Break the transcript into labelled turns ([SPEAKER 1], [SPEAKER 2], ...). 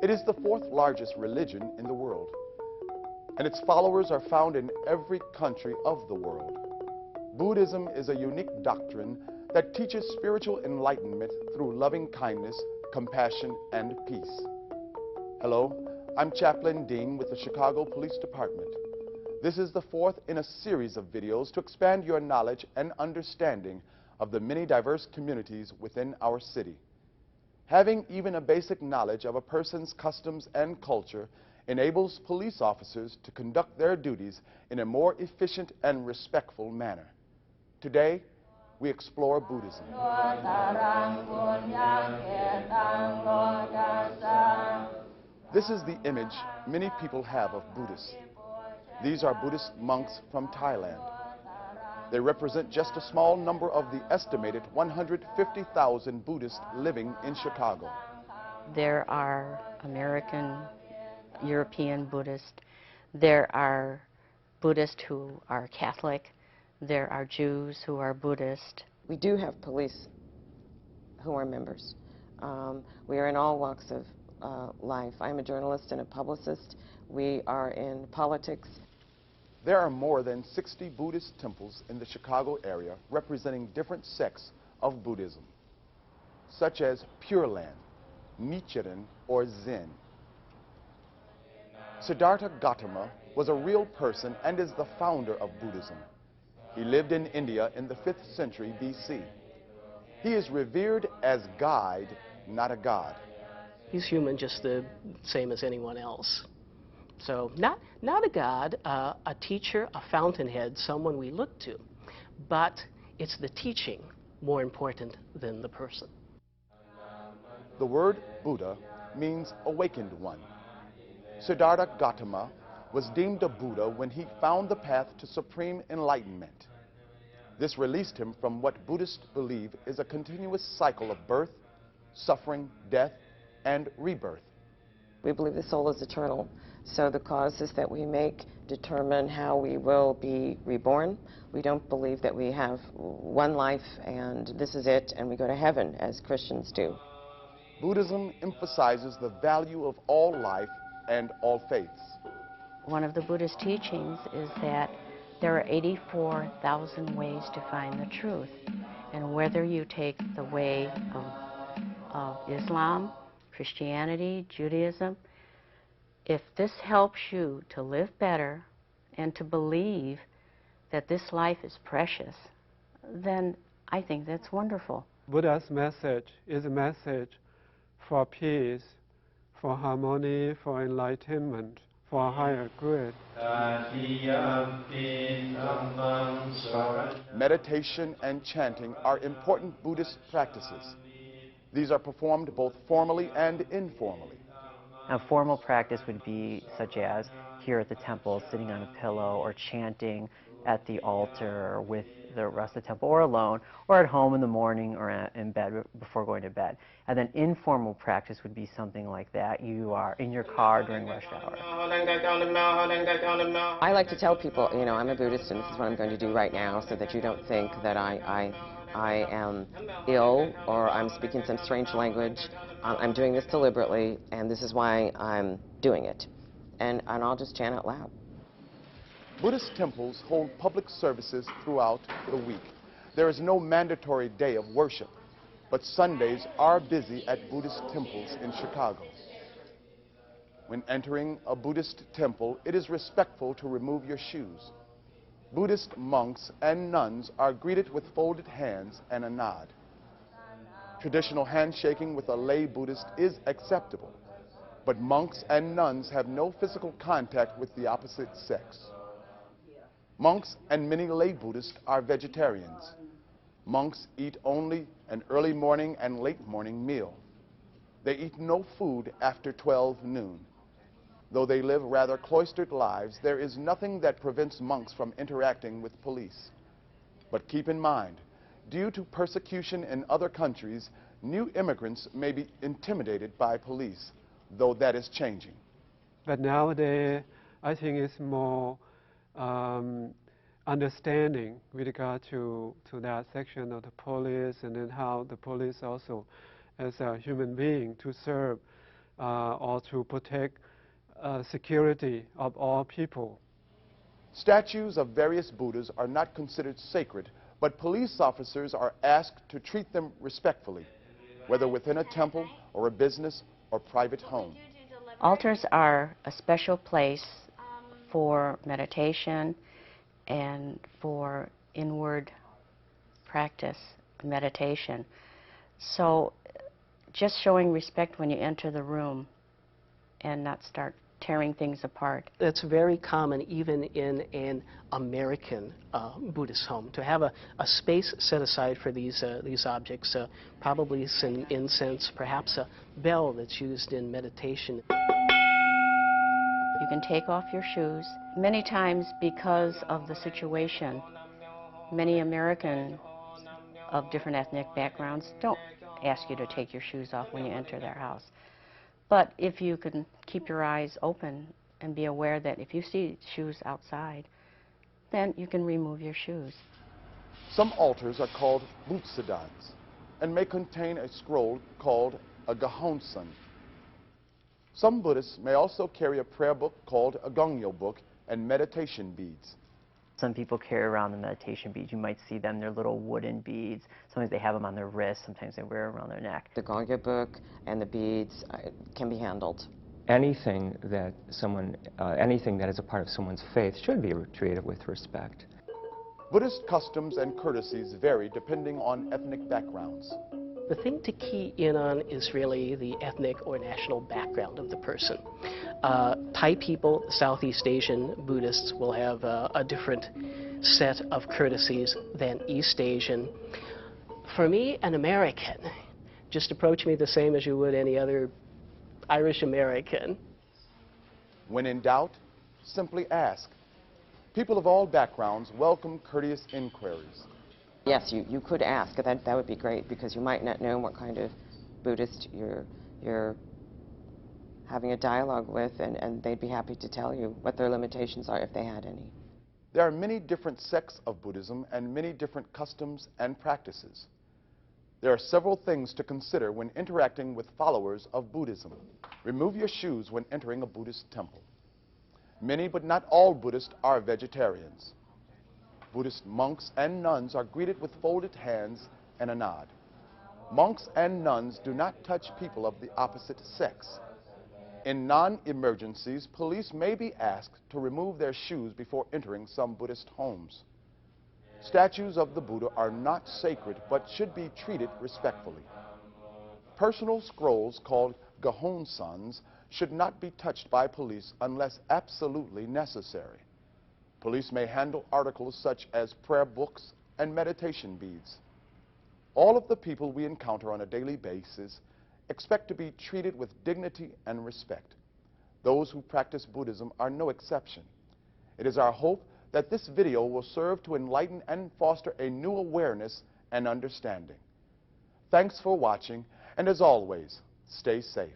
[SPEAKER 1] It is the fourth largest religion in the world, and its followers are found in every country of the world. Buddhism is a unique doctrine that teaches spiritual enlightenment through loving kindness, compassion, and peace. Hello, I'm Chaplain Dean with the Chicago Police Department. This is the fourth in a series of videos to expand your knowledge and understanding of the many diverse communities within our city. Having even a basic knowledge of a person's customs and culture enables police officers to conduct their duties in a more efficient and respectful manner. Today, we explore Buddhism. This is the image many people have of Buddhists. These are Buddhist monks from Thailand. They represent just a small number of the estimated 150,000 Buddhists living in Chicago.
[SPEAKER 2] There are American, European Buddhists. There are Buddhists who are Catholic. There are Jews who are Buddhist.
[SPEAKER 3] We do have police who are members. We are in all walks of life. I'm a journalist and a publicist. We are in politics.
[SPEAKER 1] There are more than 60 Buddhist temples in the Chicago area representing different sects of Buddhism, such as Pure Land, Nichiren, or Zen. Siddhartha Gautama was a real person and is the founder of Buddhism. He lived in India in the 5th century BC. He is revered as guide, not a god.
[SPEAKER 4] He's human, just the same as anyone else. So not a god, a teacher, a fountainhead, someone we look to. But it's the teaching more important than the person.
[SPEAKER 1] The word Buddha means awakened one. Siddhartha Gautama was deemed a Buddha when he found the path to supreme enlightenment. This released him from what Buddhists believe is a continuous cycle of birth, suffering, death, and rebirth.
[SPEAKER 3] We believe the soul is eternal, so the causes that we make determine how we will be reborn. We don't believe that we have one life and this is it and we go to heaven as Christians do.
[SPEAKER 1] Buddhism emphasizes the value of all life and all faiths.
[SPEAKER 2] One of the Buddhist teachings is that there are 84,000 ways to find the truth. And whether you take the way of Islam, Christianity, Judaism, if this helps you to live better and to believe that this life is precious, then I think that's wonderful.
[SPEAKER 5] Buddha's message is a message for peace, for harmony, for enlightenment, for a higher good.
[SPEAKER 1] Meditation and chanting are important Buddhist practices. These are performed both formally and informally.
[SPEAKER 6] A formal practice would be such as here at the temple, sitting on a pillow or chanting at the altar with the rest of the temple, or alone, or at home in the morning or in bed before going to bed. And then informal practice would be something like that. You are in your car during rush hour.
[SPEAKER 3] I like to tell people, you know, I'm a Buddhist and this is what I'm going to do right now so that you don't think that I am ill or I'm speaking some strange language. I'm doing this deliberately and this is why I'm doing it. And I'll just chant out loud.
[SPEAKER 1] Buddhist temples hold public services throughout the week. There is no mandatory day of worship, but Sundays are busy at Buddhist temples in Chicago. When entering a Buddhist temple, it is respectful to remove your shoes. Buddhist monks and nuns are greeted with folded hands and a nod. Traditional handshaking with a lay Buddhist is acceptable, but monks and nuns have no physical contact with the opposite sex. Monks and many lay Buddhists are vegetarians. Monks eat only an early morning and late morning meal. They eat no food after 12 noon. Though they live rather cloistered lives, there is nothing that prevents monks from interacting with police. But keep in mind, due to persecution in other countries, new immigrants may be intimidated by police, though that is changing.
[SPEAKER 5] But nowadays, I think it's more understanding with regard to that section of the police, and then how the police also, as a human being, to serve or to protect security of all people.
[SPEAKER 1] Statues of various Buddhas are not considered sacred, but police officers are asked to treat them respectfully, whether within a temple or a business or private home.
[SPEAKER 2] Altars are a special place for meditation and for inward practice, meditation. So just showing respect when you enter the room and not start tearing things apart.
[SPEAKER 4] It's very common even in an American Buddhist home to have a space set aside for these objects, probably some incense, perhaps a bell that's used in meditation.
[SPEAKER 2] You can take off your shoes. Many times, because of the situation, many Americans of different ethnic backgrounds don't ask you to take your shoes off when you enter their house. But if you can keep your eyes open and be aware that if you see shoes outside, then you can remove your shoes.
[SPEAKER 1] Some altars are called butsadans and may contain a scroll called a gahonsan. Some Buddhists may also carry a prayer book called a gongyo book and meditation beads.
[SPEAKER 6] Some people carry around the meditation beads. You might see them, they're little wooden beads. Sometimes they have them on their wrists, sometimes they wear them around their neck.
[SPEAKER 3] The gongyo book and the beads can be handled.
[SPEAKER 7] Anything that is a part of someone's faith should be treated with respect.
[SPEAKER 1] Buddhist customs and courtesies vary depending on ethnic backgrounds.
[SPEAKER 4] The thing to key in on is really the ethnic or national background of the person. Thai people, Southeast Asian Buddhists will have a different set of courtesies than East Asian. For me, an American, just approach me the same as you would any other Irish American.
[SPEAKER 1] When in doubt, simply ask. People of all backgrounds welcome courteous inquiries.
[SPEAKER 3] Yes, you could ask. That would be great, because you might not know what kind of Buddhist you're having a dialogue with, and they'd be happy to tell you what their limitations are if they had any.
[SPEAKER 1] There are many different sects of Buddhism and many different customs and practices. There are several things to consider when interacting with followers of Buddhism. Remove your shoes when entering a Buddhist temple. Many, but not all Buddhists are vegetarians. Buddhist monks and nuns are greeted with folded hands and a nod. Monks and nuns do not touch people of the opposite sex. In non-emergencies, police may be asked to remove their shoes before entering some Buddhist homes. Statues of the Buddha are not sacred, but should be treated respectfully. Personal scrolls called gahonsans should not be touched by police unless absolutely necessary. Police may handle articles such as prayer books and meditation beads. All of the people we encounter on a daily basis expect to be treated with dignity and respect. Those who practice Buddhism are no exception. It is our hope that this video will serve to enlighten and foster a new awareness and understanding. Thanks for watching, and as always, stay safe.